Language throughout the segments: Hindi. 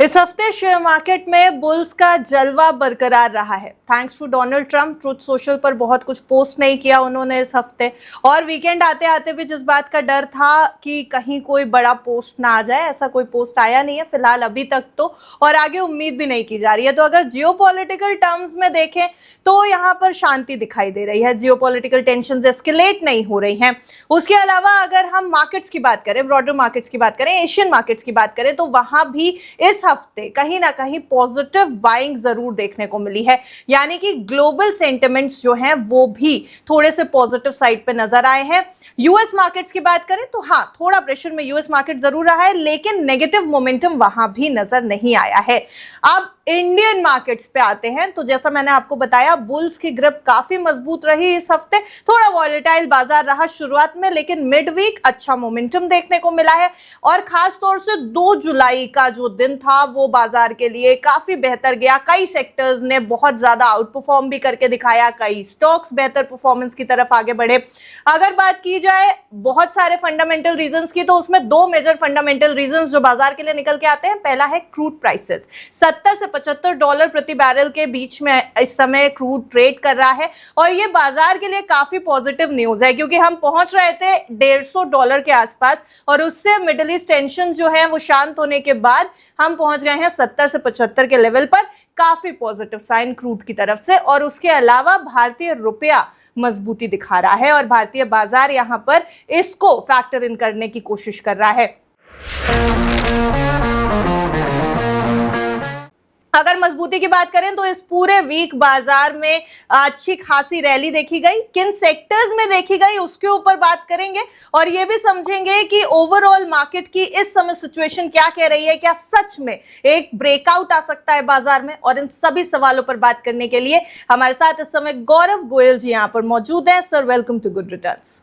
इस हफ्ते शेयर मार्केट में बुल्स का जलवा बरकरार रहा है। Thanks to Donald Trump Truth Social पर बहुत कुछ पोस्ट नहीं किया उन्होंने इस हफ्ते, और वीकेंड आते आते भी जिस बात का डर था कि कहीं कोई बड़ा पोस्ट ना आ जाए, ऐसा कोई पोस्ट आया नहीं है फिलहाल अभी तक तो, और आगे उम्मीद भी नहीं की जा रही है। तो अगर जियोपॉलिटिकल टर्म्स में देखें तो यहाँ पर शांति दिखाई दे रही है, जियोपॉलिटिकल टेंशंस एस्केलेट नहीं हो रही हैं। उसके अलावा अगर हम मार्केट्स की बात करें, ब्रॉडर मार्केट्स की बात करें, एशियन मार्केट्स की बात करें, तो वहां भी इस हफ्ते कहीं ना कहीं पॉजिटिव बाइंग जरूर देखने को मिली है, यानी कि ग्लोबल सेंटिमेंट्स जो हैं वो भी थोड़े से पॉजिटिव साइड पे नजर आए हैं। यूएस मार्केट्स की बात करें तो हाँ, थोड़ा प्रेशर में यूएस मार्केट जरूर रहा है, लेकिन नेगेटिव मोमेंटम वहां भी नजर नहीं आया है। अब इंडियन मार्केट्स पे आते हैं तो जैसा मैंने आपको बताया, बुल्स की ग्रिप काफी मजबूत रही इस हफ्ते। थोड़ा वॉलेटाइल बाजार रहा शुरुआत में, लेकिन मिड वीक अच्छा मोमेंटम देखने को मिला है, और खास तौर से 2 जुलाई का जो दिन था वो बाजार के लिए काफी बेहतर गया। कई सेक्टर्स ने बहुत ज्यादा आउट परफॉर्म भी करके दिखाया, कई स्टॉक्स बेहतर परफॉर्मेंस की तरफ आगे बढ़े। अगर बात की जाए बहुत सारे फंडामेंटल रीजंस की, तो उसमें 2 मेजर फंडामेंटल रीजंस जो बाजार के लिए निकल के आते हैं। पहला है क्रूड प्राइसेस, 70 से $75 प्रति बैरल के बीच में इस समय क्रूड ट्रेड कर रहा है, और ये बाजार के लिए काफी पॉजिटिव न्यूज है, क्योंकि हम पहुंच रहे थे $150 के आसपास, और उससे मिडिल ईस्ट टेंशन जो है वो शांत होने के बाद हम पहुंच गए हैं 70 से 75 के लेवल पर। काफी पॉजिटिव साइन क्रूड की तरफ से। और उसके अलावा भारतीय रुपया मजबूती दिखा रहा है, और भारतीय बाजार यहां पर इसको फैक्टर इन करने की कोशिश कर रहा है। अगर मजबूती की बात करें तो इस पूरे वीक बाजार में अच्छी खासी रैली देखी गई। किन सेक्टर्स में देखी गई उसके ऊपर बात करेंगे, और यह भी समझेंगे कि ओवरऑल मार्केट की इस समय सिचुएशन क्या कह रही है। क्या सच में एक ब्रेकआउट आ सकता है बाजार में? और इन सभी सवालों पर बात करने के लिए हमारे साथ इस समय गौरव गोयल जी यहां पर मौजूद हैं। Sir, welcome to good returns.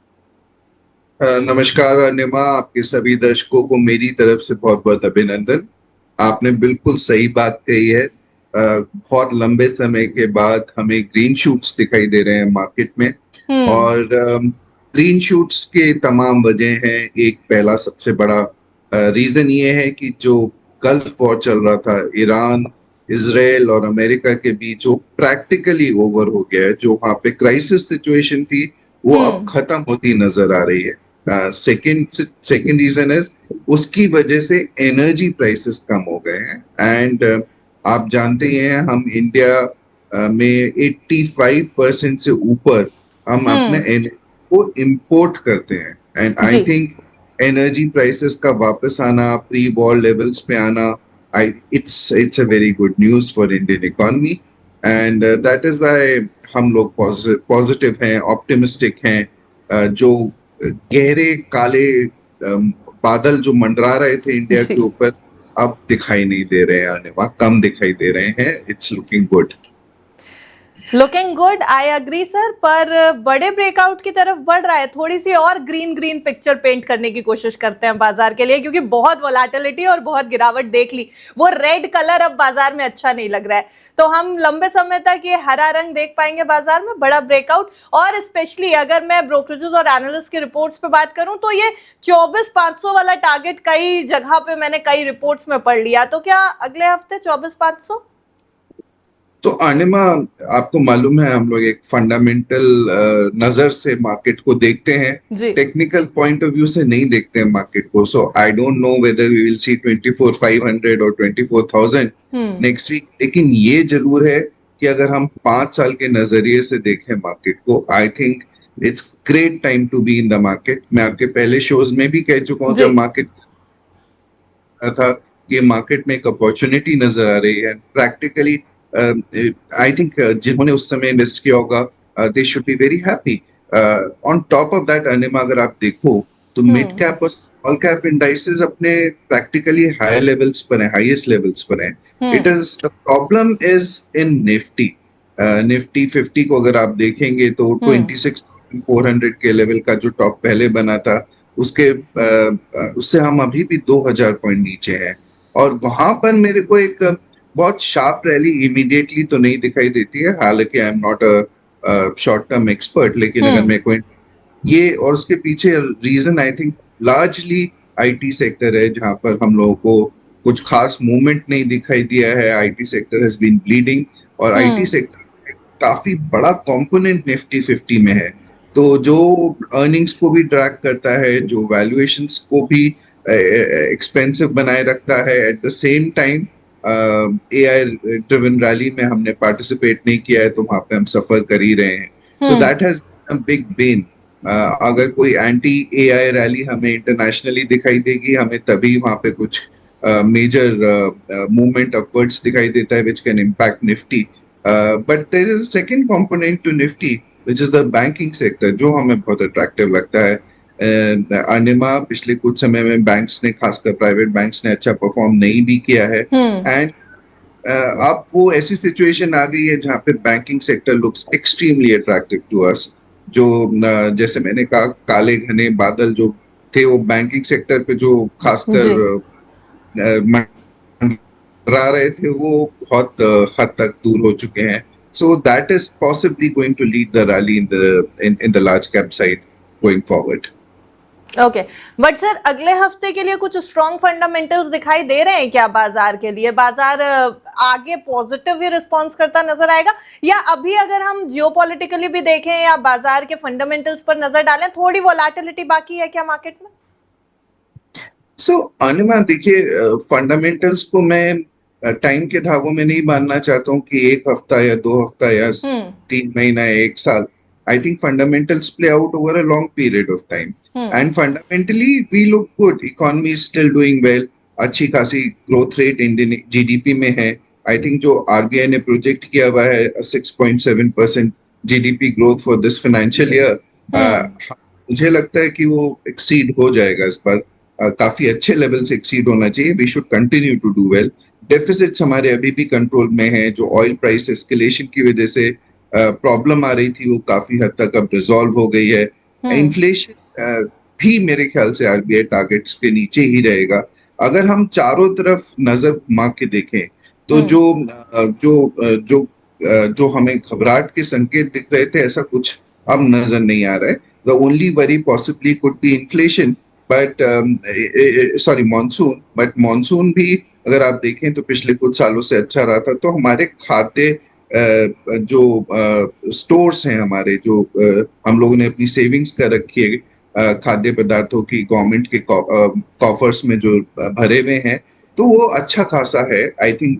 नमस्कार अनिमा, आपके सभी दर्शकों को मेरी तरफ से बहुत बहुत अभिनंदन। आपने बिल्कुल सही बात कही है। बहुत लंबे समय के बाद हमें ग्रीन शूट्स दिखाई दे रहे हैं मार्केट में, और ग्रीन शूट्स के तमाम वजह हैं। एक पहला सबसे बड़ा रीजन ये है कि जो गल्फ वॉर चल रहा था ईरान, इजराइल और अमेरिका के बीच, वो प्रैक्टिकली ओवर हो गया है। जो वहां पे क्राइसिस सिचुएशन थी वो अब खत्म होती नजर आ रही है। सेकेंड रीजन है उसकी वजह से एनर्जी प्राइसेस कम हो गए हैं। एंड आप जानते ही हैं, हम इंडिया में 85% से ऊपर हम अपने एनर्जी को इंपोर्ट करते हैं। And I think energy prices का वापस आना, प्री वॉर लेवल्स पे आना, it's a very good news for Indian economy, and that is why हम लोग पॉजिटिव हैं, ऑप्टिमिस्टिक हैं। जो गहरे काले बादल जो मंडरा रहे थे इंडिया के ऊपर, अब दिखाई नहीं दे रहे हैं, आने वहां कम दिखाई दे रहे हैं। It's looking good. Looking good, I agree sir, पर बड़े ब्रेकआउट की तरफ बढ़ रहा है। थोड़ी सी और ग्रीन ग्रीन पिक्चर पेंट करने की कोशिश करते हैं बाजार के लिए, क्योंकि बहुत वोलेटिलिटी और बहुत गिरावट देख ली। वो रेड कलर अब बाजार में अच्छा नहीं लग रहा है। तो हम लंबे समय तक ये हरा रंग देख पाएंगे बाजार में, बड़ा ब्रेकआउट। और स्पेशली अगर मैं ब्रोकरेजेस और एनालिस्ट की रिपोर्ट्स पे बात करूं तो ये 24,500 वाला टारगेट कई जगह पे मैंने कई रिपोर्ट्स में पढ़ लिया। तो क्या अगले हफ्ते 24,500? तो अनिमा, आपको मालूम है हम लोग एक फंडामेंटल नजर से मार्केट को देखते हैं, टेक्निकल पॉइंट ऑफ व्यू से नहीं देखते हैं मार्केट को। So I don't know whether we will see 24,500 और 24,000 नेक्स्ट वीक। लेकिन ये जरूर है कि अगर हम 5 साल के नजरिए से देखें मार्केट को, I think it's great time to be in the market. मैं आपके पहले शोज में भी कह चुका हूँ, जब मार्केट था कि मार्केट में एक अपॉर्चुनिटी नजर आ रही है। प्रैक्टिकली आई थिंक जिन्होंने उस समय इन्वेस्ट किया होगा, they should be very happy. On top of that Anima, अगर आप देखो तो मिड कैप और स्मॉल कैप इंडाइसेस अपने प्रैक्टिकली हायर लेवल्स पर हैं, हाईएस्ट लेवल्स पर हैं। It is the problem is in Nifty. Nifty 50 को अगर आप देखेंगे तो 26,400 के लेवल का जो टॉप पहले बना था, उससे हम अभी भी 2,000 पॉइंट नीचे हैं। और वहां पर मेरे को एक बहुत शार्प रैली इमीडिएटली तो नहीं दिखाई देती है, हालांकि I am not a short term expert, लेकिन अगर मैं कोई ये, और उसके पीछे reason I think largely IT sector है, जहां पर हम लोगों को कुछ खास मूवमेंट नहीं दिखाई दिया है। IT sector has been bleeding, और आईटी सेक्टर काफी बड़ा कंपोनेंट निफ्टी 50 में है, तो जो अर्निंग्स को भी ट्रैक करता है, जो वैल्यूएशंस को भी एक्सपेंसिव बनाए रखता है। At the same time AI driven rally में हमने पार्टिसिपेट नहीं किया है, तो वहां पे हम सफर कर ही रहे हैं। So that has a big Ben. अगर कोई एंटी एआई रैली हमें इंटरनेशनली दिखाई देगी, हमें तभी वहां पे कुछ मेजर मूवमेंट अपवर्ड्स दिखाई देता है, which can impact Nifty. But there is a second component to Nifty, which is the banking sector, जो हमें बहुत अट्रैक्टिव लगता है। अनिमा, पिछले कुछ समय में बैंक्स ने, खासकर प्राइवेट बैंक्स ने अच्छा परफॉर्म नहीं भी किया है, एंड अब वो ऐसी सिचुएशन आ गई है जहां पे banking sector looks extremely attractive to us. जो जैसे मैंने कहा, काले घने बादल जो थे वो बैंकिंग सेक्टर पे जो खासकर मंडरा रहे थे, वो बहुत हद तक दूर हो चुके हैं। So that is possibly going to lead the rally in the large cap side going forward. Okay, but sir अगले हफ्ते के लिए कुछ स्ट्रॉन्ग फंडामेंटल्स दिखाई दे रहे हैं क्या बाजार के लिए? बाजार आगे पॉजिटिव ही रिस्पॉन्स करता नजर आएगा, या अभी अगर हम जियोपॉलिटिकली भी देखें या बाजार के फंडामेंटल्स पर नजर डालें, थोड़ी वोलेटिलिटी बाकी है क्या मार्केट में? सो अनिमा, देखिए, फंडामेंटल्स को मैं टाइम के धागों में नहीं बांधना चाहता हूँ कि एक हफ्ता या 2 हफ्ता या 3 महीना या 1 साल। I think fundamentals play out over a long period of time, and fundamentally we look good. Economy is still doing well, अच्छी खासी ग्रोथ रेट इंडियन जीडीपी में है। आई थिंक जो आरबीआई ने प्रोजेक्ट किया हुआ है 6.7% GDP growth for this financial year, मुझे लगता है कि वो एक्सीड हो जाएगा इस बार। काफी अच्छे लेवल से एक्सीड होना चाहिए। We should continue to do well. Deficits हमारे अभी भी कंट्रोल में है। जो ऑयल प्राइस एस्केलेशन की वजह से प्रॉब्लम आ रही थी, वो काफी हद तक अब रिजॉल्व हो गई है। इन्फ्लेशन भी मेरे ख्याल से आरबीआई टारगेट्स के नीचे ही रहेगा। अगर हम चारों तरफ नजर घुमा के देखें, तो जो हमें घबराहट के संकेत दिख रहे थे, ऐसा कुछ अब नजर नहीं आ रहा है। The only worry possibly could be inflation, but sorry monsoon. But monsoon भी अगर आप देखें तो पिछले कुछ सालों से अच्छा रहा था। तो हमारे खाते जो स्टोर्स हैं हमारे, जो हम लोगों ने अपनी सेविंग्स कर रखी है खाद्य पदार्थों की, गवर्नमेंट के कॉफर्स में जो भरे हुए हैं, तो वो अच्छा खासा है। I think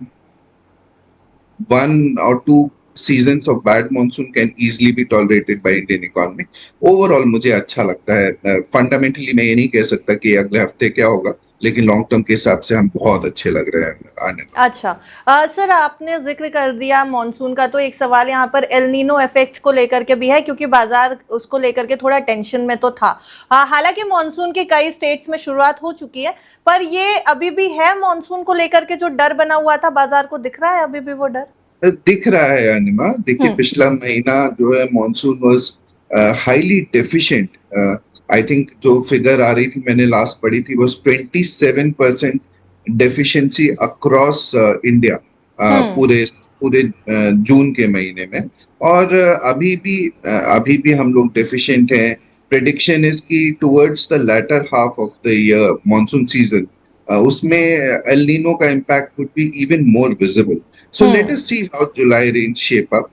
1 or 2 seasons of bad monsoon can easily be tolerated by Indian economy. Overall मुझे अच्छा लगता है। फंडामेंटली मैं ये नहीं कह सकता कि अगले हफ्ते क्या होगा, लेकिन लॉन्ग टर्म के हिसाब से हम बहुत अच्छे लग रहे हैं आने में। अच्छा, सर आपने जिक्र कर दिया मॉनसून का, तो एक सवाल यहाँ पर एल नीनो इफेक्ट को लेकर के भी है, क्योंकि बाजार उसको लेकर के थोड़ा टेंशन में तो था। हालांकि मॉनसून की कई स्टेट्स में शुरुआत हो चुकी है, पर ये अभी भी है मॉनसून को लेकर के जो डर बना हुआ था, बाजार को दिख रहा है अभी भी वो डर? दिख रहा है अनिमा। देखिए, पिछला महीना जो है monsoon was highly deficient. I think जो फिगर आ रही थी, मैंने लास्ट पढ़ी थी, वाज 27% डेफिशिएंसी अक्रॉस इंडिया पूरे पूरे जून के महीने में। और अभी भी हम लोग डेफिशिएंट हैं। प्रेडिक्शन इज कि towards the latter half of the year monsoon season, उसमें एल नीनो का impact would be even more visible. So let us see how July rains shape up.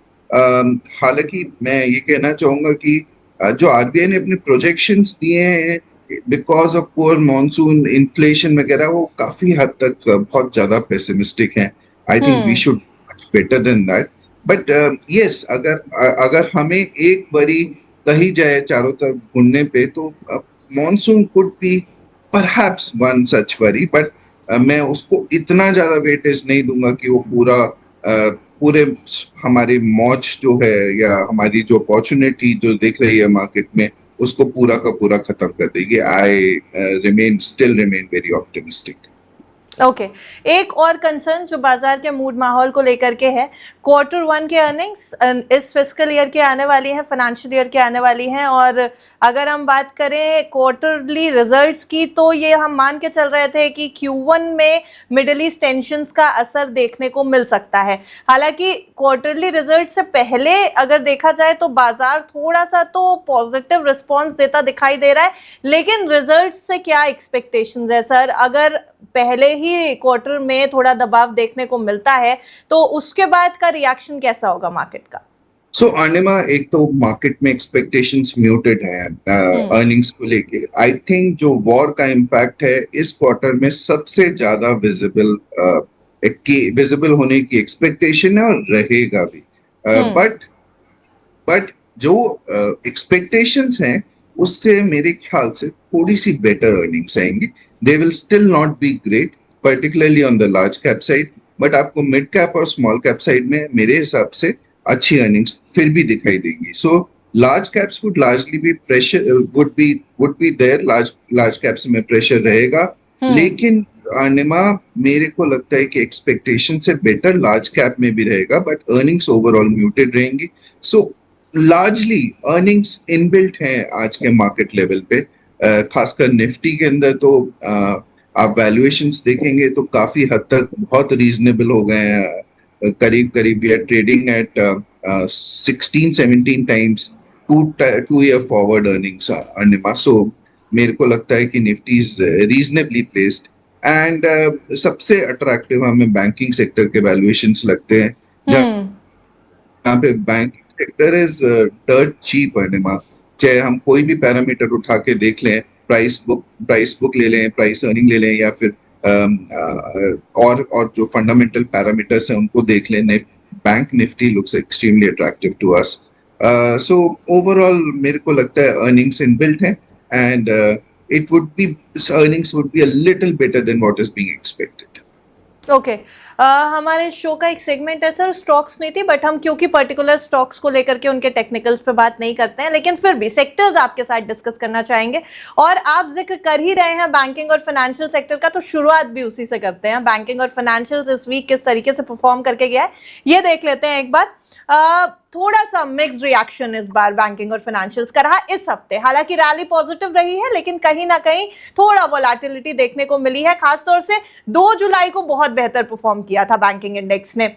हालांकि मैं ये कहना चाहूंगा कि जो आरबीआई ने अपने प्रोजेक्शंस दिए हैं because of poor monsoon, inflation वगैरह, वो काफी हद तक बहुत ज्यादा पेसिमिस्टिक हैं। I think we should much better than that. But yes, अगर हमें एक बारी कही जाए चारों तरफ घूमने पे, तो monsoon could be perhaps one such worry, but मैं उसको इतना ज्यादा वेटेज नहीं दूंगा कि वो पूरे हमारी मौज जो है या हमारी जो अपॉर्चुनिटी जो दिख रही है मार्केट में, उसको पूरा का पूरा खत्म कर देगी। I still remain very optimistic. Okay, एक और कंसर्न जो बाजार के मूड माहौल को लेकर के है, Q1 के अर्निंग्स इस फिस्कल ईयर के आने वाली हैं, फाइनेंशियल ईयर के आने वाली हैं, और अगर हम बात करें क्वार्टरली रिजल्ट्स की, तो ये हम मान के चल रहे थे कि Q1 में मिडिल ईस्ट टेंशंस का असर देखने को मिल सकता है। हालांकि क्वार्टरली रिजल्ट से पहले अगर देखा जाए तो बाजार थोड़ा सा तो पॉजिटिव रिस्पॉन्स देता दिखाई दे रहा है, लेकिन रिजल्ट से क्या एक्सपेक्टेशंस है सर? अगर पहले ही क्वार्टर में थोड़ा दबाव देखने को मिलता है, तो उसके बाद का रिएक्शन कैसा होगा मार्केट का? सो अनिमा, एक तो मार्केट में एक्सपेक्टेशंस म्यूटेड हैं अर्निंग्स को लेके। आई थिंक जो वॉर का इम्पैक्ट है इस क्वार्टर में सबसे ज्यादा विजिबल होने की एक्सपेक्टेशन है और रहेगा भी। बट जो एक्सपेक्टेशंस हैं उससे मेरे ख्याल से थोड़ी सी बेटर अर्निंग्स आएंगी। They will still not be great, particularly on the large cap side, but आपको मिड कैप और स्मॉल कैप साइड में मेरे हिसाब से अच्छी अर्निंग्स फिर भी दिखाई देंगी। So large caps would largely be pressure would be there, large caps में प्रेशर रहेगा। लेकिन अनिमा, मेरे को लगता है कि एक्सपेक्टेशन से बेटर लार्ज कैप में भी रहेगा, बट अर्निंग्स ओवरऑल म्यूटेड रहेंगी। सो लार्जली अर्निंग्स इनबिल्ट हैं आज के मार्केट लेवल पे। खासकर निफ्टी के अंदर तो आप वैल्यूएशंस देखेंगे तो काफी हद तक बहुत रीजनेबल हो गए हैं। करीब we are trading at 16-17 times two year forward earnings Anima. So मेरे को लगता है कि Nifty is reasonably placed and सबसे अट्रैक्टिव हमें बैंकिंग सेक्टर के वैल्यूएशंस लगते हैं, जहाँ पे banking sector is dirt cheap Anima. चाहे हम कोई भी पैरामीटर उठा के देख लें, प्राइस बुक ले लें, प्राइस अर्निंग ले लें, या फिर और जो फंडामेंटल पैरामीटर्स हैं उनको देख लें, bank Nifty looks extremely attractive to us. So overall मेरे को लगता है अर्निंग्स इनबिल्ट हैं and earnings would be a little better than what is being expected. Okay हमारे शो का एक सेगमेंट है सर स्टॉक्स नीति, बट हम क्योंकि पर्टिकुलर स्टॉक्स को लेकर के उनके टेक्निकल्स पे बात नहीं करते हैं, लेकिन फिर भी सेक्टर्स आपके साथ डिस्कस करना चाहेंगे। और आप जिक्र कर ही रहे हैं बैंकिंग और फाइनेंशियल सेक्टर का, तो शुरुआत भी उसी से करते हैं। बैंकिंग और फाइनेंशियल इस वीक किस तरीके से परफॉर्म करके गया है ये देख लेते हैं एक बार। थोड़ा सा मिक्स्ड रिएक्शन इस बार बैंकिंग और फाइनेंशियल्स का रहा इस हफ्ते। हालांकि रैली पॉजिटिव रही है, लेकिन कहीं ना कहीं थोड़ा वोलेटिलिटी देखने को मिली है। खासतौर से 2 जुलाई को बहुत बेहतर परफॉर्म किया था बैंकिंग इंडेक्स ने,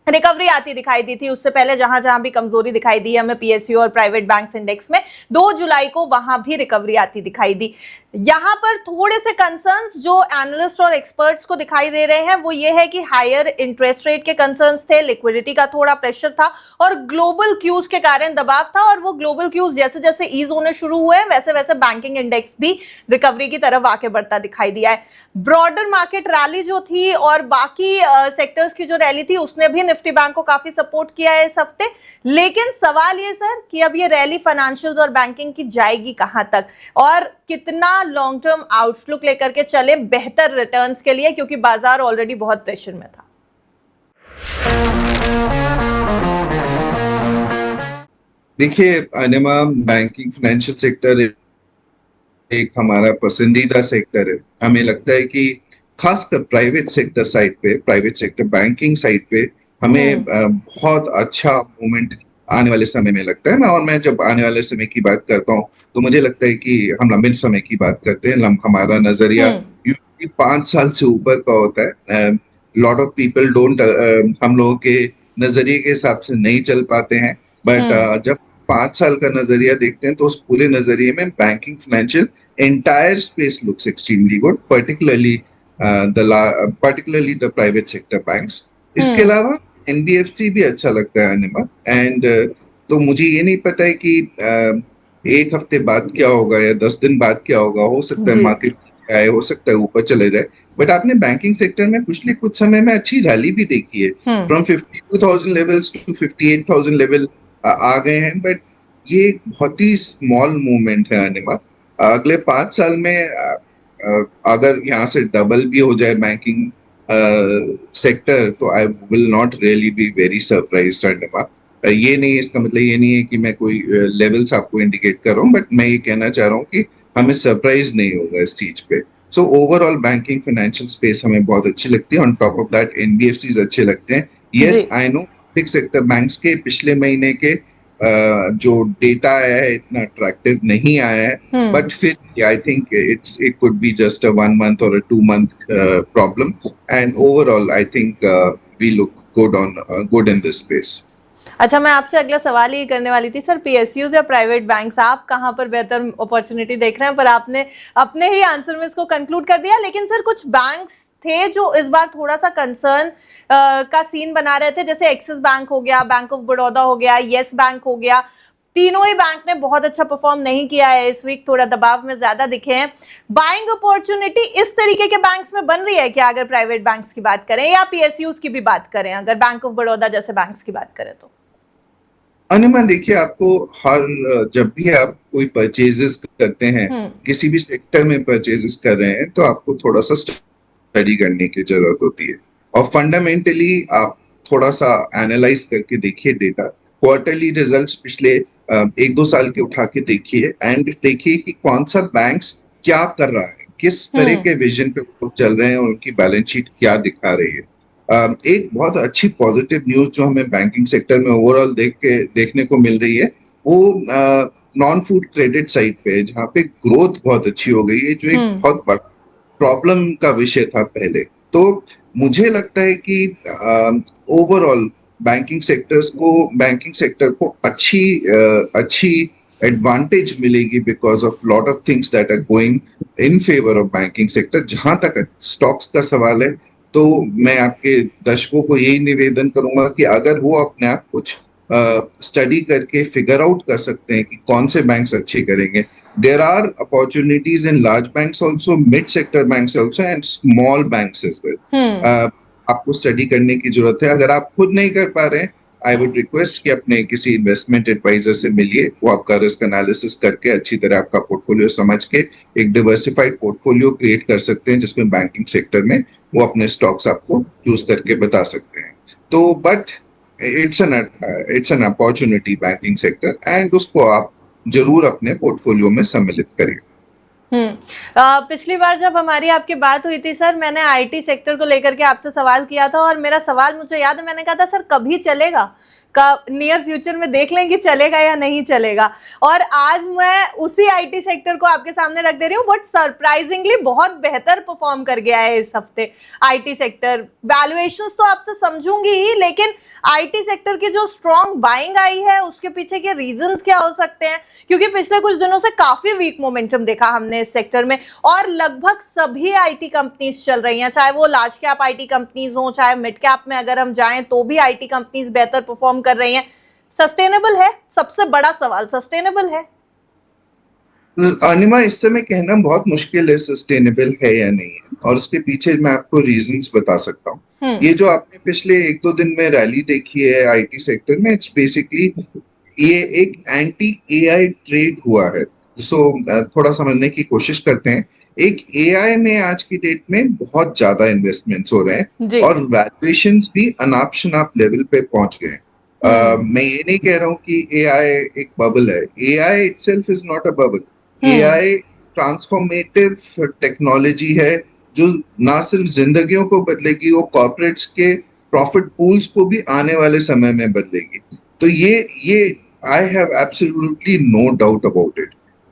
रिकवरी आती दिखाई दी थी। उससे पहले जहां जहां भी कमजोरी दिखाई दी हमें पीएसयू और प्राइवेट बैंक्स इंडेक्स में, 2 जुलाई को वहां भी रिकवरी आती दिखाई दी। यहां पर थोड़े से कंसर्न्स जो एनालिस्ट और एक्सपर्ट्स को दिखाई दे रहे हैं वो ये है कि हायर इंटरेस्ट रेट के कंसर्न्स थे, लिक्विडिटी का थोड़ा प्रेशर था और ग्लोबल क्यूज के कारण दबाव था। और वो ग्लोबल क्यूज जैसे जैसे ईज होने शुरू हुए हैं वैसे वैसे बैंकिंग इंडेक्स भी रिकवरी की तरफ आके बढ़ता दिखाई दिया है। ब्रॉडर मार्केट रैली जो थी और बाकी सेक्टर्स की जो रैली थी उसने भी निफ्टी बैंक को काफी सपोर्ट किया है इस हफ्ते। लेकिन सवाल ये सर कि अब ये रैली फाइनेंशियल्स और बैंकिंग की जाएगी कहां तक और कितना लॉन्ग टर्म आउटलुक लेकर के चले बेहतर रिटर्न्स के लिए, क्योंकि बाजार ऑलरेडी बहुत प्रेशर में था। देखिए अनिमा, बैंकिंग फाइनेंशियल सेक्टर एक हमारा पसंदीदा सेक्टर है। हमें लगता है कि खासकर प्राइवेट सेक्टर साइड पे, प्राइवेट सेक्टर बैंकिंग साइड पे हमें बहुत अच्छा मूवमेंट आने वाले समय में लगता है। मैं जब आने वाले समय की बात करता हूँ तो मुझे लगता है कि हम लंबे समय की बात करते हैं। हमारा नजरिया 5 साल से ऊपर का होता है। लॉट ऑफ पीपल डोंट, हम लोगों के नजरिए के हिसाब से नहीं चल पाते हैं, बट जब 5 साल का नजरिया देखते हैं तो उस पूरे नजरिए में banking financial entire space looks extremely good, particularly the private sector banks. इसके अलावा एनबीएफसी भी अच्छा लगता है अनिमा। एंड तो मुझे ये नहीं पता है कि एक हफ्ते बाद क्या होगा या 10 दिन बाद क्या होगा। हो सकता है मार्केट आए, हो सकता है ऊपर चले जाए, बट आपने बैंकिंग सेक्टर में पिछले कुछ समय में अच्छी रैली भी देखी है। फ्रॉम 52,000 लेवल्स टू 58,000 लेवल आ गए हैं, बट ये बहुत ही स्मॉल मूवमेंट है अनिमा। अगले 5 साल में अगर यहाँ से डबल भी हो जाए बैंकिंग सेक्टर तो I will not really be very surprised Anima. ये नहीं, इसका मतलब ये नहीं है कि मैं कोई लेवल्स आपको इंडिकेट कर रहा हूँ, बट मैं ये कहना चाह रहा हूँ कि हमें सरप्राइज नहीं होगा इस चीज पे। So overall banking financial space हमें बहुत अच्छी लगती है। On top of that NBFCs अच्छे लगते हैं। Yes I know public sector banks के पिछले महीने के जो डेटा आया है इतना अट्रैक्टिव नहीं आया है, बट फिर I think it could be just a 1 month और a 2 month problem, and overall I think we look good in this space. अच्छा, मैं आपसे अगला सवाल ये करने वाली थी सर, पीएसयूज या प्राइवेट बैंक्स, आप कहाँ पर बेहतर अपॉर्चुनिटी देख रहे हैं? पर आपने अपने ही आंसर में इसको कंक्लूड कर दिया। लेकिन सर कुछ बैंक्स थे जो इस बार थोड़ा सा कंसर्न का सीन बना रहे थे, जैसे एक्सिस बैंक हो गया, बैंक ऑफ बड़ौदा हो गया, येस बैंक हो गया। तीनों ही बैंक ने बहुत अच्छा परफॉर्म नहीं किया है इस वीक, थोड़ा दबाव में ज्यादा दिखे हैं। बाइंग अपॉर्चुनिटी इस तरीके के बैंक्स में बन रही है क्या, अगर प्राइवेट बैंक्स की बात करें या पीएसयूज की भी बात करें, अगर बैंक ऑफ बड़ौदा जैसे बैंक्स की बात करें तो? अनिमा देखिए, आपको हर जब भी आप कोई परचेजेस करते हैं, किसी भी सेक्टर में परचेजेस कर रहे हैं, तो आपको थोड़ा सा स्टडी करने की जरूरत होती है। और फंडामेंटली आप थोड़ा सा एनालाइज करके देखिए डेटा, क्वार्टरली रिजल्ट्स पिछले 1-2 साल के उठा के देखिए, एंड देखिए कि कौन सा बैंक्स क्या कर रहा है, किस तरह के विजन पे वो चल रहे हैं और उनकी बैलेंस शीट क्या दिखा रही है। एक बहुत अच्छी पॉजिटिव न्यूज जो हमें बैंकिंग सेक्टर में ओवरऑल देखने को मिल रही है, वो नॉन फूड क्रेडिट साइड पे है, जहाँ पे ग्रोथ बहुत अच्छी हो गई है, जो एक बहुत बड़ा प्रॉब्लम का विषय था पहले। तो मुझे लगता है कि ओवरऑल बैंकिंग सेक्टर को अच्छी एडवांटेज मिलेगी because of lot of things that are going in favour of banking sector. जहां तक स्टॉक्स का सवाल है, तो मैं आपके दर्शकों को यही निवेदन करूंगा कि अगर वो अपने आप कुछ स्टडी करके फिगर आउट कर सकते हैं कि कौन से बैंक्स अच्छे करेंगे। There are opportunities in large banks also, mid sector banks also, and small banks as well. आपको स्टडी करने की जरूरत है। अगर आप खुद नहीं कर पा रहे हैं, आई वुड रिक्वेस्ट कि अपने किसी इन्वेस्टमेंट एडवाइजर से मिलिए, वो आपका रिस्क एनालिसिस करके अच्छी तरह आपका पोर्टफोलियो समझ के एक डिवर्सिफाइड पोर्टफोलियो क्रिएट कर सकते हैं, जिसमें बैंकिंग सेक्टर में वो अपने स्टॉक्स आपको चूज करके बता सकते हैं। तो but it's an opportunity banking sector, and उसको आप जरूर अपने पोर्टफोलियो में सम्मिलित करिए। पिछली बार जब हमारी आपकी बात हुई थी सर, मैंने आईटी सेक्टर को लेकर के आपसे सवाल किया था, और मेरा सवाल मुझे याद है, मैंने कहा था सर कभी चलेगा, का नियर फ्यूचर में देख लेंगे चलेगा या नहीं चलेगा। और आज मैं उसी आईटी सेक्टर को आपके सामने रख दे रही हूँ, बट सरप्राइजिंगली बहुत बेहतर परफॉर्म कर गया है इस हफ्ते आईटी सेक्टर। वैल्यूएशंस तो आपसे समझूंगी ही, लेकिन आईटी सेक्टर की जो स्ट्रॉन्ग बाइंग आई है उसके पीछे के रीजंस क्या हो सकते हैं, क्योंकि पिछले कुछ दिनों से काफी वीक मोमेंटम देखा हमने इस सेक्टर में, और लगभग सभी आईटी कंपनीज चल रही हैं, चाहे वो लार्ज कैप आईटी कंपनीज हो, चाहे मिड कैप में अगर हम जाएं तो भी आईटी कंपनीज बेहतर परफॉर्म कर रही हैं। सस्टेनेबल है? सबसे बड़ा सवाल, सस्टेनेबल है? अनिमा, इस समय कहना बहुत मुश्किल है सस्टेनेबल है या नहीं है, और उसके पीछे मैं आपको रीजंस बता सकता हूँ। ये जो आपने पिछले 1-2 दिन में रैली देखी है आईटी सेक्टर में, इट्स बेसिकली ये एक एंटी एआई ट्रेड हुआ है। सो थोड़ा समझने की कोशिश करते हैं। एक एआई में आज की डेट में बहुत ज्यादा इन्वेस्टमेंट्स हो रहे हैं, और वैल्यूएशंस भी अनाप शनाप लेवल पे पहुंच गए हैं। मैं ये नहीं कह रहा हूँ कि एआई एक बबल है। AI itself is not a bubble. AI transformative technology है, जो ना सिर्फ जिंदगियों को बदलेगी, वो कॉर्पोरेट्स के प्रॉफिट पूल्स को भी आने वाले समय में बदलेगी। तो ये I have absolutely no doubt about it.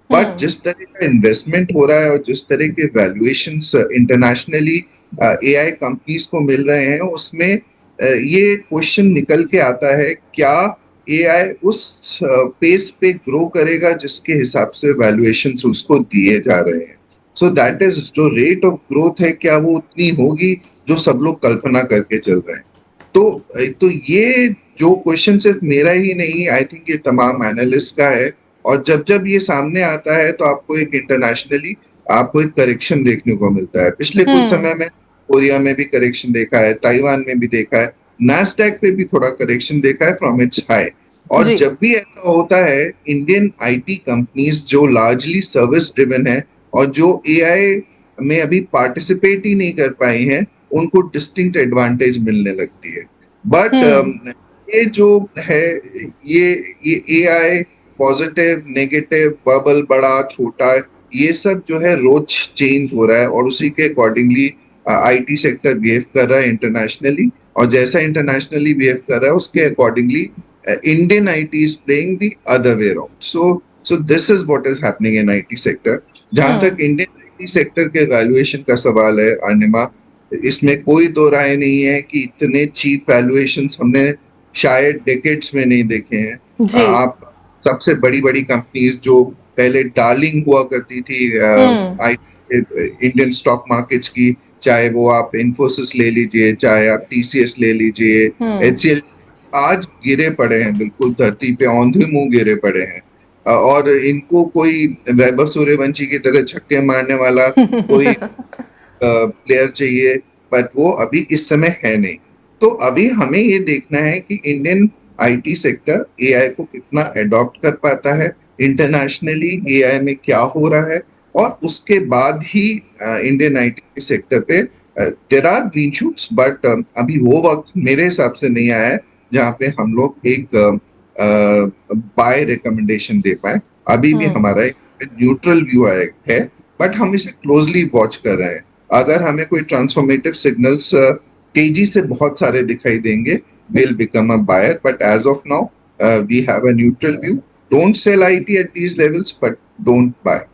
But जिस तरह का इन्वेस्टमेंट हो रहा है और जिस तरह के वैल्यूएशंस इंटरनेशनली एआई कंपनीज को मिल रहे हैं, उसमें ये क्वेश्चन निकल के आता है, क्या एआई उस पेस पे ग्रो करेगा जिसके हिसाब से वैल्यूएशंस उसको दिए जा रहे हैं। सो दैट इज, जो रेट ऑफ ग्रोथ है, क्या वो उतनी होगी जो सब लोग कल्पना करके चल रहे हैं? तो ये जो क्वेश्चन सिर्फ मेरा ही नहीं, आई थिंक ये तमाम एनालिस्ट का है। और जब ये सामने आता है, तो आपको एक इंटरनेशनली आपको एक करेक्शन देखने को मिलता है। पिछले कुछ समय में कोरिया में भी करेक्शन देखा है, ताइवान में भी देखा है, नैस्डैक पे भी थोड़ा करेक्शन देखा है फ्रॉम इट्स हाई। और जब भी ऐसा होता है, इंडियन आईटी कंपनीज जो लार्जली सर्विस ड्रिवन है और जो एआई में अभी पार्टिसिपेट ही नहीं कर पाई हैं, उनको डिस्टिंक्ट एडवांटेज मिलने लगती है। बट ये जो है, ये एआई पॉजिटिव नेगेटिव बबल, बड़ा छोटा, ये सब जो है रोज चेंज हो रहा है, और उसी के अकॉर्डिंगली आईटी सेक्टर बिहेव कर रहा है इंटरनेशनली। और जैसा इंटरनेशनली बिहेव कर रहा है, उसके accordingly Indian IT is playing the other way round. So this is what is happening in IT sector. जहां तक इंडियन आईटी सेक्टर के वैल्यूएशन का सवाल है अनिमा, इसमें कोई दो राय नहीं है कि इतने चीप वैल्यूएशंस हमने शायद डेकेड्स में नहीं देखे हैं। जी। आप सबसे बड़ी बड़ी कंपनीज जो पहले डार्लिंग हुआ करती थी हम्म। इंडियन स्टॉक मार्केट्स की, चाहे वो आप इन्फोसिस ले लीजिए, चाहे आप टीसीएस ले लीजिए, हम्म। एचसीएल, आज गिरे पड़े हैं, बिल्कुल धरती पे औंधे मुंह गिरे पड़े हैं। और इनको कोई वैभव सूर्यवंशी की तरह छक्के मारने वाला कोई प्लेयर चाहिए, बट वो अभी इस समय है नहीं। तो अभी हमें ये देखना है कि इंडियन आईटी सेक्टर एआई को कितना अडॉप्ट कर पाता है, इंटरनेशनली एआई में क्या हो रहा है, और उसके बाद ही इंडियन आईटी सेक्टर पे there are green shoots, but अभी वो वक्त मेरे हिसाब से नहीं आया है जहाँ पे हम लोग एक बाय रिकमेंडेशन दे पाए। अभी भी हम्म। हमारा एक न्यूट्रल व्यू है, बट हम इसे क्लोजली वॉच कर रहे हैं। अगर हमें कोई ट्रांसफॉर्मेटिव सिग्नल्स तेजी से बहुत सारे दिखाई देंगे, will become a buyer, but as of now we have a neutral view. Don't sell IT at these levels, but don't buy.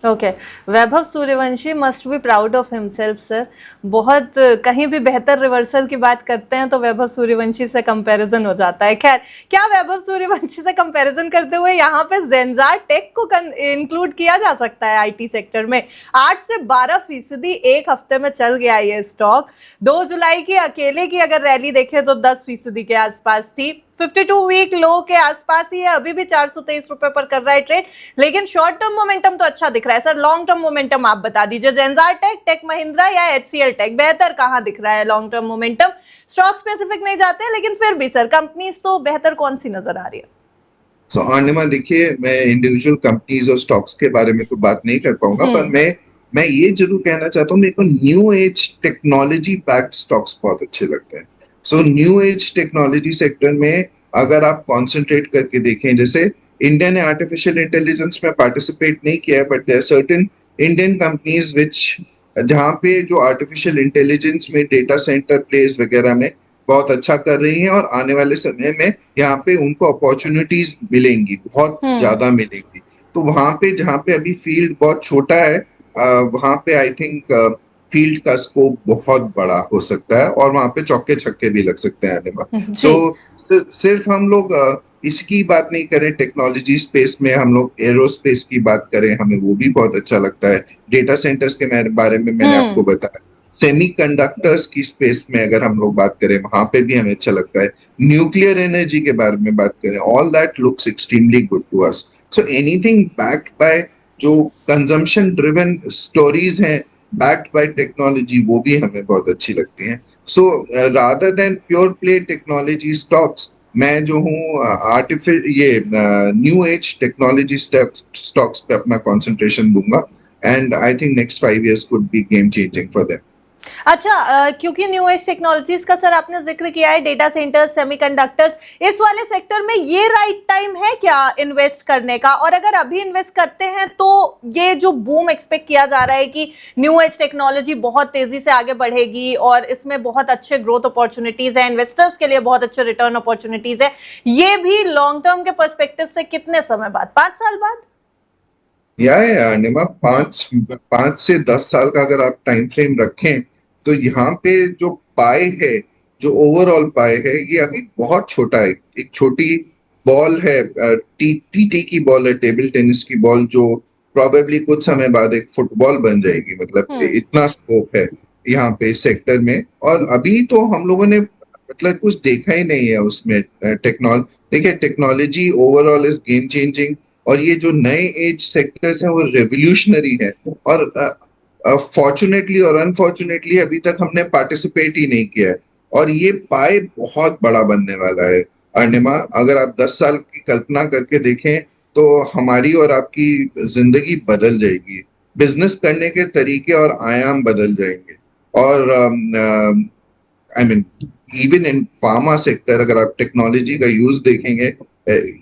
Okay. Vaibhav Suryavanshi must be proud of himself sir. बहुत कहीं भी बेहतर रिवर्सल की बात करते हैं तो वैभव सूर्यवंशी से कंपैरिजन हो जाता है। खैर, क्या वैभव सूर्यवंशी से कंपैरिजन करते हुए यहाँ पे जेंजार टेक को इंक्लूड किया जा सकता है आईटी सेक्टर में? 8 से 12% एक हफ्ते में चल गया ये स्टॉक। 2 जुलाई की अकेले की अगर रैली देखें तो 10% के आसपास थी। 52 वीक लो के आसपास ही है, अभी भी 423 रुपए पर कर रहा है ट्रेड, लेकिन शॉर्ट टर्म मोमेंटम तो अच्छा दिख रहा है सर। लॉन्ग टर्म मोमेंटम आप बता दीजिए, जेंजार टेक, टेक महिंद्रा या एचसीएल टेक, बेहतर कहां दिख रहा है long term momentum? Stock specific नहीं जाते, लेकिन फिर भी सर कंपनीज तो बेहतर कौन सी नजर आ रही है? सो अर्निमा, देखिए, मैं इंडिविजुअल कंपनीज और स्टॉक्स के बारे में तो बात नहीं कर पाऊंगा, पर हम्म। मैं ये जरूर कहना चाहता हूँ, मेरे को new age technology backed stocks बहुत अच्छे लगते हैं। So new age technology sector में अगर आप कॉन्सेंट्रेट करके देखें, जैसे इंडिया ने आर्टिफिशियल इंटेलिजेंस में पार्टिसिपेट नहीं किया है, but there are certain Indian companies which, जहाँ पे जो आर्टिफिशियल इंटेलिजेंस में डेटा सेंटर प्लेस वगैरह में बहुत अच्छा कर रही हैं, और आने वाले समय में यहाँ पे उनको अपॉर्चुनिटीज मिलेंगी, बहुत हम्म। ज्यादा मिलेंगी। तो वहां पे, जहाँ पे अभी फील्ड बहुत छोटा है, वहां पे आई थिंक फील्ड का स्कोप बहुत बड़ा हो सकता है, और वहां पे चौके छक्के भी लग सकते हैं आने में। जी। सो सिर्फ हम लोग इसकी बात नहीं करें, टेक्नोलॉजी स्पेस में हम लोग एरोस्पेस की बात करें, हमें वो भी बहुत अच्छा लगता है। डेटा सेंटर्स के बारे में मैंने आपको हम्म। बताया। सेमीकंडक्टर्स की स्पेस में अगर हम लोग बात करें, वहां पे भी हमें अच्छा लगता है। न्यूक्लियर एनर्जी के बारे में बात करें, all that looks extremely good to us. So anything backed by, जो कंजम्पशन ड्रिवन स्टोरीज हैं, बैक्ड बाय टेक्नोलॉजी, वो भी हमें बहुत अच्छी लगती हैं। So rather than pure play technology stocks, मैं जो हूँ ये न्यू एज टेक्नोलॉजी स्टॉक्स पे अपना कंसंट्रेशन दूंगा, and I think next 5 years could be game changing for them. अच्छा, क्योंकि न्यू एज टेक्नोलॉजीज का सर आपने जिक्र किया है, डेटा सेंटर्स, सेमीकंडक्टर्स, इस वाले सेक्टर में ये राइट टाइम है क्या इन्वेस्ट करने का? और अगर अभी इन्वेस्ट करते हैं तो ये जो बूम एक्सपेक्ट किया जा रहा है कि न्यू एज टेक्नोलॉजी बहुत तेजी से आगे बढ़ेगी और इसमें बहुत अच्छे ग्रोथ अपॉर्चुनिटीज है, इन्वेस्टर्स के लिए बहुत अच्छे रिटर्न अपॉर्चुनिटीज है, ये भी लॉन्ग टर्म के पर्सपेक्टिव से कितने समय बाद, 5 साल बाद? या निमा, 5 से 10 साल का अगर आप टाइम फ्रेम रखें, तो यहाँ पे जो पाए है, जो ओवरऑल पाए है, ये अभी बहुत छोटा है। एक छोटी बॉल है, टी की बॉल है, टेबल टेनिस की बॉल, जो प्रोबेबली कुछ समय बाद एक फुटबॉल बन जाएगी। मतलब हम्म। इतना स्कोप है यहाँ पे इस सेक्टर में, और अभी तो हम लोगों ने मतलब कुछ देखा ही नहीं है उसमें। देखिए, technology overall is game changing, और ये जो नए एज सेक्टर्स हैं वो रेवोल्यूशनरी है, और फॉर्चुनेटली और अनफॉर्चुनेटली अभी तक हमने पार्टिसिपेट ही नहीं किया है, और ये पाए बहुत बड़ा बनने वाला है। अर्निमा, अगर आप 10 साल की कल्पना करके देखें, तो हमारी और आपकी जिंदगी बदल जाएगी, बिजनेस करने के तरीके और आयाम बदल जाएंगे। और I mean, even in pharma sector अगर आप टेक्नोलॉजी का यूज देखेंगे,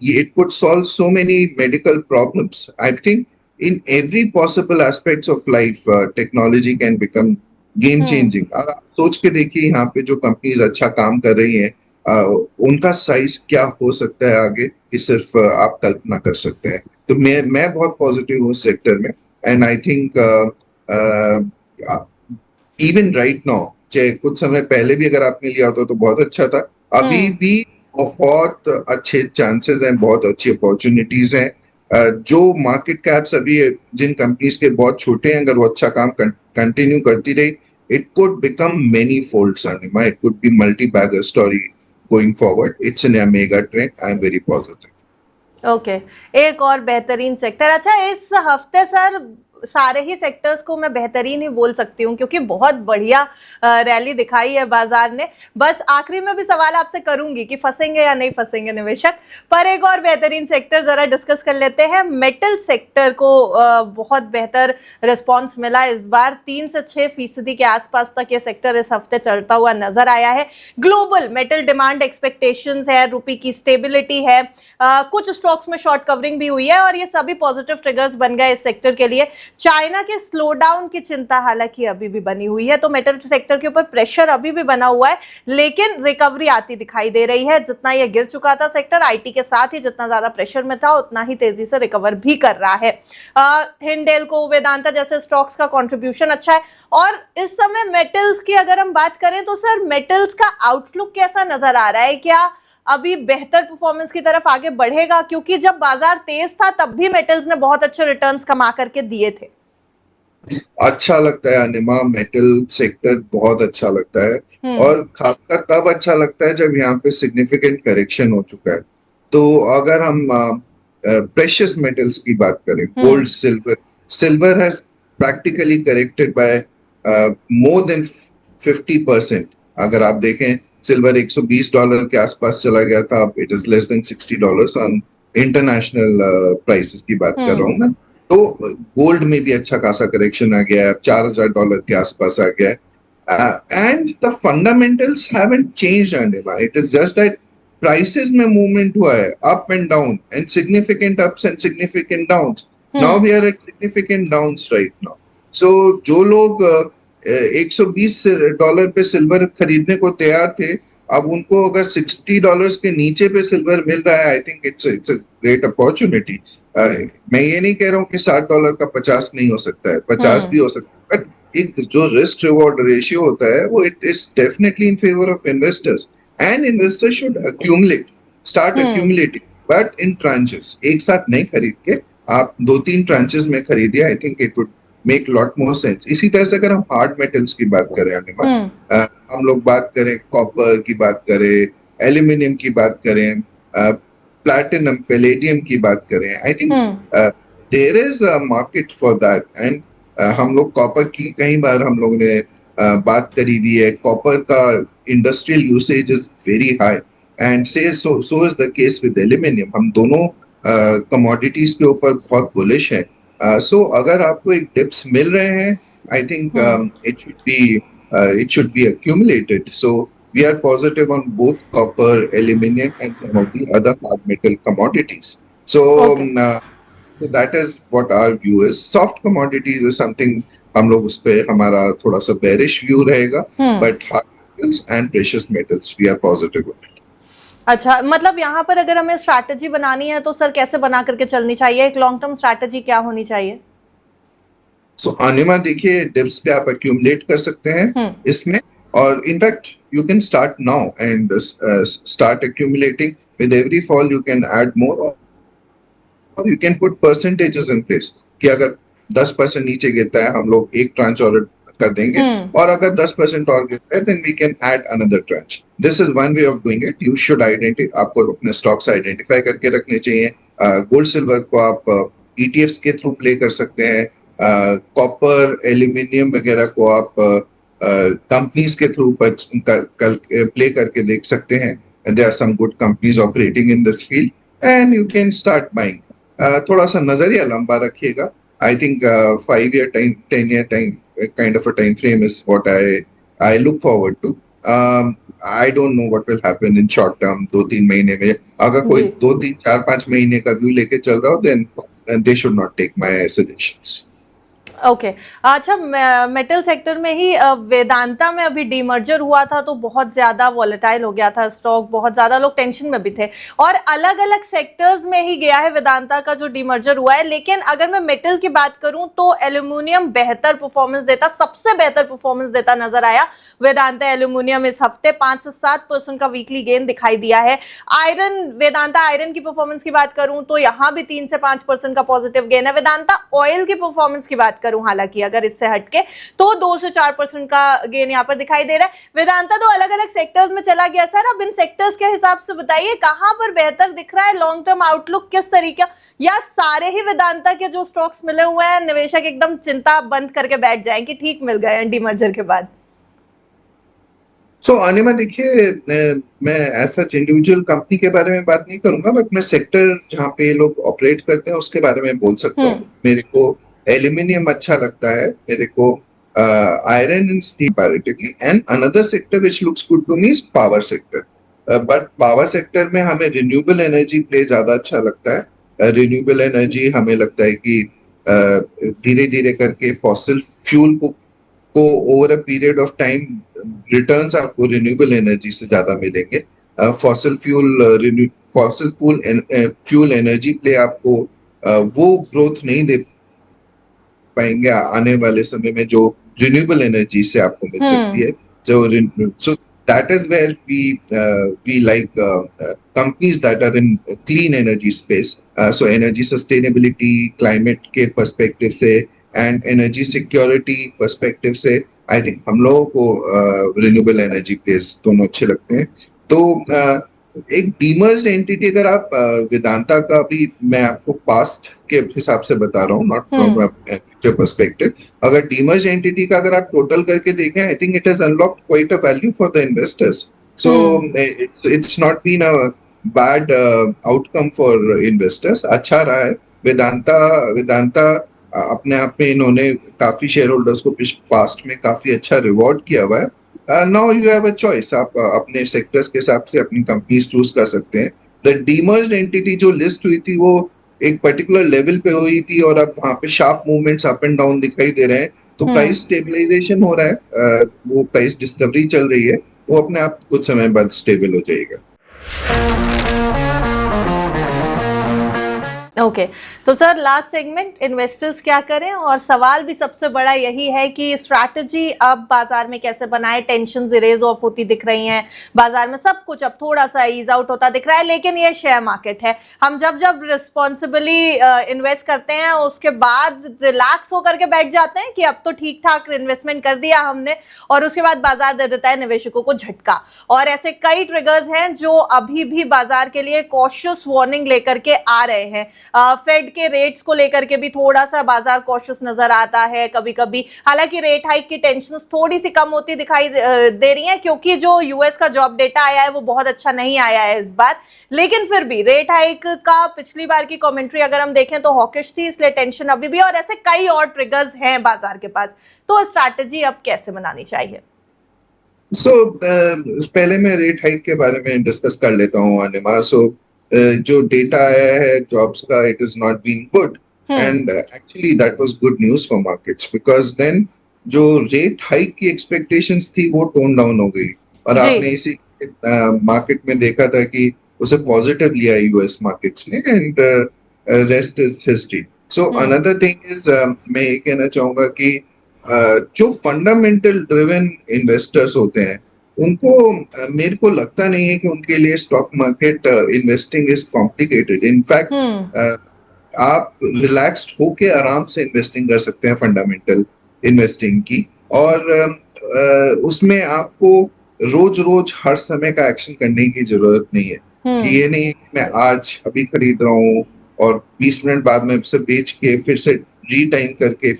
it could solve so many medical problems. I think in every possible aspects of life, technology can become game hmm. changing. और आप सोच के देखिए, यहाँ पे जो कंपनीज अच्छा काम कर रही हैं, उनका साइज क्या हो सकता है आगे, ये सिर्फ आप कल्पना कर सकते हैं। तो मैं बहुत पॉजिटिव हूँ सेक्टर में, and I think even right now, चाहे कुछ समय पहले भी अगर आपने लिया होता तो बहुत अच्छा था, अभी भी बहुत अच्छे चांसेस हैं, बहुत अच्छी अपॉर्चुनिटीज हैं। जो मार्केट कैप्स अभी जिन कंपनीज के बहुत छोटे हैं, अगर वो अच्छा काम कंटिन्यू करती रही, it could become many folds, Anima, it could be multi bagger story going forward. It's an mega trend, I am very positive. Okay, एक और बेहतरीन सेक्टर। अच्छा, इस हफ्ते सर सारे ही सेक्टर्स को मैं बेहतरीन ही बोल सकती हूँ क्योंकि बहुत बढ़िया रैली दिखाई है बाजार ने। बस आखिरी में भी सवाल आपसे करूंगी कि फंसेंगे या नहीं फंसेंगे निवेशक, पर एक और बेहतरीन सेक्टर जरा डिस्कस कर लेते हैं। मेटल सेक्टर को बहुत बेहतर रिस्पॉन्स मिला इस बार, 3 से 6% के आसपास तक ये सेक्टर इस हफ्ते चलता हुआ नजर आया है। ग्लोबल मेटल डिमांड एक्सपेक्टेशंस है, रुपये की स्टेबिलिटी है, कुछ स्टॉक्स में शॉर्ट कवरिंग भी हुई है और ये सभी पॉजिटिव ट्रिगर्स बन गए इस सेक्टर के लिए। चाइना के स्लो डाउन की चिंता हालांकि अभी भी बनी हुई है, तो मेटल सेक्टर के ऊपर प्रेशर अभी भी बना हुआ है, लेकिन रिकवरी आती दिखाई दे रही है। जितना ये गिर चुका था सेक्टर, आईटी के साथ ही जितना ज्यादा प्रेशर में था उतना ही तेजी से रिकवर भी कर रहा है। हिंडेल्को, वेदांता जैसे स्टॉक्स का कंट्रीब्यूशन अच्छा है। और इस समय मेटल्स की अगर हम बात करें तो सर मेटल्स का आउटलुक कैसा नजर आ रहा है? क्या अभी बेहतर परफॉर्मेंस की तरफ आगे बढ़ेगा? क्योंकि जब बाजार तेज था तब भी मेटल्स ने बहुत अच्छे रिटर्न्स कमा करके दिए थे। अच्छा लगता है अनिमा, मेटल सेक्टर बहुत अच्छा लगता है, और खासकर तब अच्छा लगता है जब यहाँ पे सिग्निफिकेंट करेक्शन हो चुका है। तो अगर हम प्रेशियस मेटल्स की बात करें, gold, silver has practically corrected bye more than 50%। अगर आप देखें, सिल्वर $120 के आसपास चला गया था, अब it is less than $60 on international prices की बात कर रहा हूँ मैं। तो गोल्ड में भी अच्छा खासा करेक्शन आ गया है, $4000 के आसपास आ गया है। And the fundamentals haven't changed Anima, it is just that prices में मूवमेंट हुआ है, up and down, and significant ups and significant downs. Now we are at significant downs right now. So जो लोग $120 पे सिल्वर खरीदने को तैयार थे, अब उनको अगर $60 के नीचे पे सिल्वर मिल रहा है, I think it's a great opportunity. मैं ये नहीं कह रहा हूँ कि $60 का 50 नहीं हो सकता है, 50 भी हो सकता है, बट एक जो रिस्क रिवॉर्ड रेशियो होता है वो it is definitely in favour of investors, and investors should accumulate, start accumulating, but in tranches. एक साथ नहीं खरीद के आप 2-3 ट्रांचेस में खरीदिए, आई think it would make lot more sense. इसी तरह से अगर हम हार्ड मेटल्स की बात करें, हम लोग बात करें कॉपर की, बात करें एल्यूमिनियम की, बात करें प्लैटिनम, पैलेडियम की बात करें, I think there is a market for that. And हम लोग कॉपर की कई बार हम लोग ने बात करी हुई है। कॉपर का industrial usage is very high, and so is the case with aluminium. हम दोनों कमोडिटीज के ऊपर बहुत बुलिश हैं। सो अगर आपको एक डिप्स मिल रहे हैं, I think it should be accumulated. So we are positive on both copper, aluminum, and some of the other hard metal commodities. So, so that is what our view is. Soft commodities is something हम लोग उस पे हमारा थोड़ा सा bearish view रहेगा, but hard metals and precious metals we are positive on it. अच्छा, मतलब यहाँ पर अगर हमें स्ट्रैटेजी बनानी है तो सर कैसे बना करके चलनी चाहिए? एक लॉन्ग टर्म स्ट्रैटेजी क्या होनी चाहिए? सो अनिमा देखिए, डिप्स पे आप एक्यूमुलेट कर सकते हैं इसमें, और in fact you can start now and start accumulating. With every fall you can add more, और you can put percentages in place कि अगर 10% नीचे गिरता है, हम लोग एक ट्रांच और कर देंगे, और अगर 10% और गिरता है, then we can add another tranche. This is one way of doing it. You should आपको अपने स्टॉक्स आइडेंटिफाई करके रखने चाहिए। गोल्ड सिल्वर को आप ETFs के थ्रू प्ले कर सकते हैं। कॉपर, एल्यूमिनियम वगैरह को आप कंपनीज के थ्रू प्ले करके देख सकते हैं। There are some good companies operating in this field, and you can start buying. थोड़ा सा नजरिया लंबा रखिएगा। I think 5 year time, 10 year time kind of a time frame is what I look forward to. I don't know what will happen in short term, 2-3 महीने में। अगर कोई 2-3, 4-5 महीने का व्यू लेके चल रहा हो, then they should not take my suggestions. Okay. अच्छा, मेटल सेक्टर में ही वेदांता में अभी डीमर्जर हुआ था तो बहुत ज्यादा वॉलेटाइल हो गया था स्टॉक, बहुत ज्यादा लोग टेंशन में भी थे, और अलग अलग सेक्टर्स में ही गया है वेदांता का जो डीमर्जर हुआ है। लेकिन अगर मैं मेटल की बात करूं तो एल्यूमिनियम बेहतर परफॉर्मेंस देता, सबसे बेहतर परफॉर्मेंस देता नजर आया वेदांता एल्यूमिनियम इस हफ्ते। 5 से 7% का वीकली गेन दिखाई दिया है। आयरन, वेदांता आयरन की परफॉर्मेंस की बात करूं तो यहां भी 3 से 5% का पॉजिटिव गेन है। वेदांता ऑयल की परफॉर्मेंस की बात करूं हालांकि अगर इससे हटके, तो 2 से 4% का गेन यहां पर दिखाई दे रहा है। वेदांता तो अलग अलग सेक्टर्स में चला गया। सर, अब इन सेक्टर्स के हिसाब से बताइए कहां पर बेहतर दिख रहा है, लॉन्ग टर्म आउटलुक किस तरीके, या सारे ही वेदांता के जो स्टॉक्स मिले हुए हैं निवेशक एकदम चिंता बंद करके बैठ जाएं कि ठीक मिल गए हैं डीमर्जर के बाद? अनिमा देखिए, मैं ऐसा इंडिविजुअल कंपनी के बारे में बात नहीं करूंगा, बट मैं सेक्टर जहाँ पे ये लोग ऑपरेट करते हैं उसके बारे में बोल सकता हूँ। मेरे को एल्यूमिनियम अच्छा लगता है, मेरे को iron and steel comparatively, and another sector which looks good to me is power sector. But power sector में हमें रिन्यूएबल एनर्जी प्ले ज्यादा अच्छा लगता है। रिन्यूएबल एनर्जी हमें लगता है कि धीरे धीरे करके फॉसिल फ्यूल को over a period of time returns आपको रिन्यूएबल एनर्जी से ज्यादा मिलेंगे। फॉसिल फ्यूल एनर्जी प्ले आपको वो ग्रोथ नहीं दे पाएंगे आने वाले समय में जो रिन्यूएबल एनर्जी से आपको मिल सकती है। So that is where we like companies that are in clean energy space. So energy sustainability, climate के पर्सपेक्टिव से एंड एनर्जी सिक्योरिटी पर्सपेक्टिव से आई थिंक हम लोगों को रिन्यूएबल एनर्जी प्लेस दोनों अच्छे लगते हैं। तो एक डीमर्ज्ड एंटिटी, अगर आप वेदांता का भी मैं आपको पास्ट के हिसाब से बता रहा हूँ, नॉट फ्रॉम फ्यूचर पर्सपेक्टिव, अगर डीमर्ज्ड एंटिटी का अगर आप टोटल करके देखें, I think it has unlocked quite a value for the investors. So it's not been a bad outcome for investors, अच्छा रहा है। वेदांता अपने आप में इन्होंने काफी शेयर होल्डर्स को पास्ट में काफी अच्छा रिवॉर्ड किया हुआ है। Now you have a choice, आप अपने सेक्टर्स के हिसाब से अपनी कंपनीज चूज कर सकते हैं। द डीमर्ज्ड एंटिटी जो लिस्ट हुई थी वो एक पर्टिकुलर लेवल पे हुई थी और अब वहां पे sharp movements up and down दिखाई दे रहे हैं, तो प्राइस स्टेबलाइजेशन हो रहा है। वो प्राइस डिस्कवरी चल रही है, वो अपने आप कुछ समय बाद स्टेबल हो जाएगा। ओके तो सर, लास्ट सेगमेंट, इन्वेस्टर्स क्या करें, और सवाल भी सबसे बड़ा यही है कि स्ट्रैटेजी अब बाजार में कैसे बनाए। टेंशन इरेज ऑफ होती दिख रही हैं बाजार में, सब कुछ अब थोड़ा सा ईज आउट होता दिख रहा है, लेकिन ये शेयर मार्केट है। हम जब जब रिस्पॉन्सिबली इन्वेस्ट करते हैं उसके बाद रिलैक्स होकर के बैठ जाते हैं कि अब तो ठीक ठाक इन्वेस्टमेंट कर दिया हमने, और उसके बाद बाजार दे देता है निवेशकों को झटका। और ऐसे कई ट्रिगर्स हैं जो अभी भी बाजार के लिए कॉशियस वार्निंग लेकर के आ रहे हैं। फेड के रेट्स को लेकर के भी थोड़ा सा बाजार कॉशियस नजर आता है कभी कभी। हालांकि रेट हाइक की टेंशन थोड़ी सी कम होती दिखाई दे रही है, क्योंकि जो यूएस का जॉब डेटा आया है वो बहुत अच्छा नहीं आया है इस बार। लेकिन फिर भी रेट हाइक का पिछली बार की कमेंट्री अगर हम देखें तो हॉकिश थी, इसलिए टेंशन अभी भी, और ऐसे कई और ट्रिगर्स हैं बाजार के पास। तो स्ट्रैटेजी अब कैसे बनानी चाहिए? पहले मैं रेट हाइक के बारे में डिस्कस कर लेता हूँ अनिमा। जो डेटा आया है जॉब्स का, it is not been good, and actually that was good news for markets, because then जो रेट हाइक की एक्सपेक्टेशंस थी वो टोन डाउन हो गई, और आपने इसी मार्केट में देखा था कि उसे पॉजिटिव लिया यूएस मार्केट्स ने, and rest is history. So another thing is, मैं ये कहना चाहूंगा कि जो फंडामेंटल ड्रिवन इन्वेस्टर्स होते हैं उनको मेरे को लगता नहीं है कि उनके लिए stock market investing is complicated. In fact आप रिलैक्स्ड होके आराम से इन्वेस्टिंग कर सकते हैं फंडामेंटल इन्वेस्टिंग की, और उसमें आपको रोज रोज हर समय का एक्शन करने की जरूरत नहीं है। कि ये नहीं मैं आज अभी खरीद रहा हूँ और 20 मिनट बाद में उसे बेच के फिर से रीटाइम करके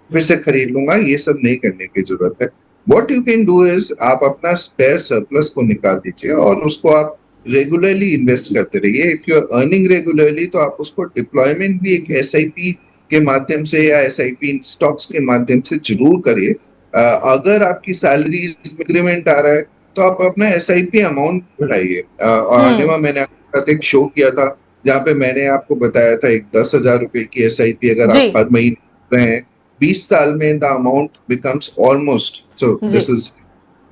फिर से खरीद लूंगा, ये सब नहीं करने की जरूरत है। What you can do is आप अपना स्पेयर सरप्लस को निकाल दीजिए और उसको आप रेगुलरली इन्वेस्ट करते रहिए। If you are earning regularly तो आप उसको डिप्लॉयमेंट भी एक एसआईपी के माध्यम से या एसआईपी स्टॉक्स के माध्यम से जरूर करिए। अगर आपकी सैलरी इंक्रीमेंट आ रहा है तो आप अपना एसआईपी अमाउंट बढ़ाइए। और अनिमा, मैंने आपके साथ एक शो किया था जहाँ पे मैंने आपको बताया था एक 10,000 रुपए की एसआईपी अगर आप हर महीने कर रहे हैं 20 साल में the amount becomes almost, so this is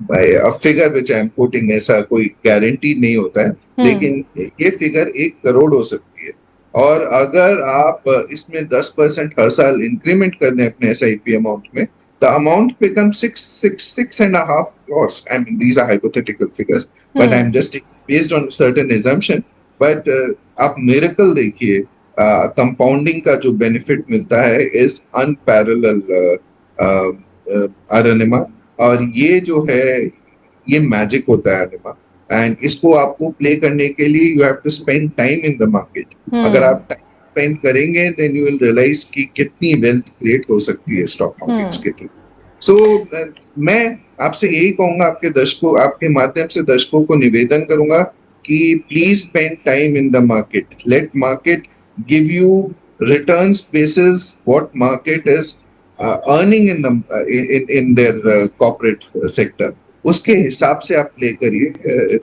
a figure which I am quoting, ऐसा कोई गारंटी नहीं होता है, लेकिन ये फिगर 1 करोड़ हो सकती है। और अगर आप इसमें 10% हर साल इंक्रीमेंट कर दें अपने SIP अमाउंट में, the amount becomes 6.5 crores. I mean, these are hypothetical figures, but I'm just based on certain assumption. But आप miracle देखिए, compounding का जो benefit मिलता है is unparalleled, अरुणिमा। और ये जो है, ये मैजिक होता है अरुणिमा, एंड इसको आपको प्ले करने के लिए you have to spend time in the market. अगर आप टाइम स्पेंड करेंगे देन यू विल रियलाइज कि कितनी वेल्थ क्रिएट हो सकती है स्टॉक मार्केट्स के थ्रू। सो मैं आपसे यही कहूंगा, आपके दर्शकों, आपके माध्यम से दर्शकों को निवेदन करूंगा कि please spend time in the market, let market give you returns basis what market is earning in their corporate sector, उसके हिसाब से आप प्ले करिए।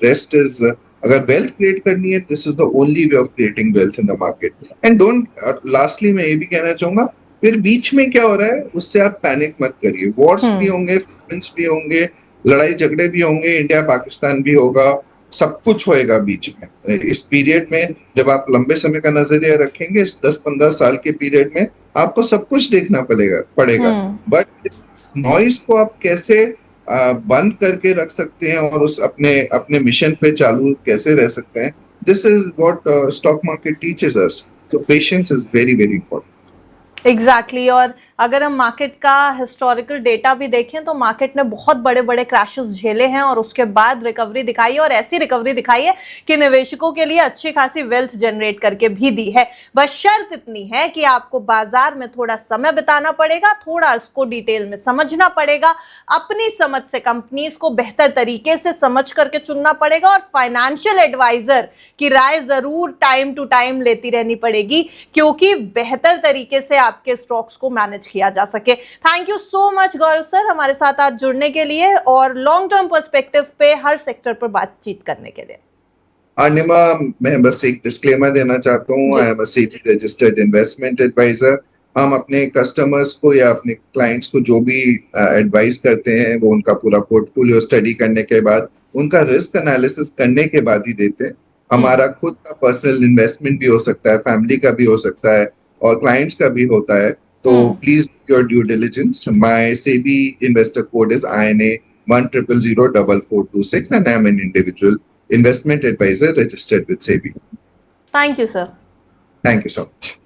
रेस्ट इज, अगर वेल्थ क्रिएट करनी है, this is the only way of creating wealth in the market. And don't, lastly मैं ये भी कहना चाहूंगा, फिर बीच में क्या हो रहा है उससे आप पैनिक मत करिए। वॉर्स भी होंगे, फेमन्स भी होंगे, लड़ाई झगड़े भी होंगे, इंडिया पाकिस्तान भी होगा, सब कुछ होएगा बीच में। इस पीरियड में जब आप लंबे समय का नजरिया रखेंगे, इस 10-15 साल के पीरियड में आपको सब कुछ देखना पड़ेगा। बट इस नॉइस को आप कैसे बंद करके रख सकते हैं और उस अपने मिशन पे चालू कैसे रह सकते हैं, this is what stock market teaches us. So patience is very very important. Exactly और अगर हम मार्केट का हिस्टोरिकल डेटा भी देखें तो मार्केट ने बहुत बड़े बड़े क्रैशेस झेले हैं और उसके बाद रिकवरी दिखाई है, और ऐसी रिकवरी दिखाई है कि निवेशकों के लिए अच्छी खासी वेल्थ जनरेट करके भी दी है। बस शर्त इतनी है कि आपको बाजार में थोड़ा समय बिताना पड़ेगा, थोड़ा इसको डिटेल में समझना पड़ेगा, अपनी समझ से कंपनीज को बेहतर तरीके से समझ करके चुनना पड़ेगा, और फाइनेंशियल एडवाइजर की राय जरूर टाइम टू टाइम लेती रहनी पड़ेगी, क्योंकि बेहतर तरीके से आपके स्टॉक्स को मैनेज किया जा सके। Thank you so much Gaurav sir हमारे साथ आज जुड़ने के लिए और लॉन्ग टर्म पर्सपेक्टिव पे हर सेक्टर पर बातचीत करने के लिए। अनिमा, मैं बस एक डिस्क्लेमर देना चाहता हूँ, I am a SEBI registered investment adviser. हम अपने कस्टमर्स को या अपने क्लाइंट्स को जो भी एडवाइस करते हैं, वो उनका पूरा पोर्टफोलियो स्टडी करने के बाद, उनका रिस्क एनालिसिस करने के बाद ही देते हैं। हमारा खुद का पर्सनल इन्वेस्टमेंट भी हो सकता है, फैमिली का भी हो सकता है, और क्लाइंट्स का भी होता है। तो please your due diligence. My SEBI investor code is INA 1000426 and I am an individual investment advisor registered with SEBI. Thank you, sir. Thank you so much.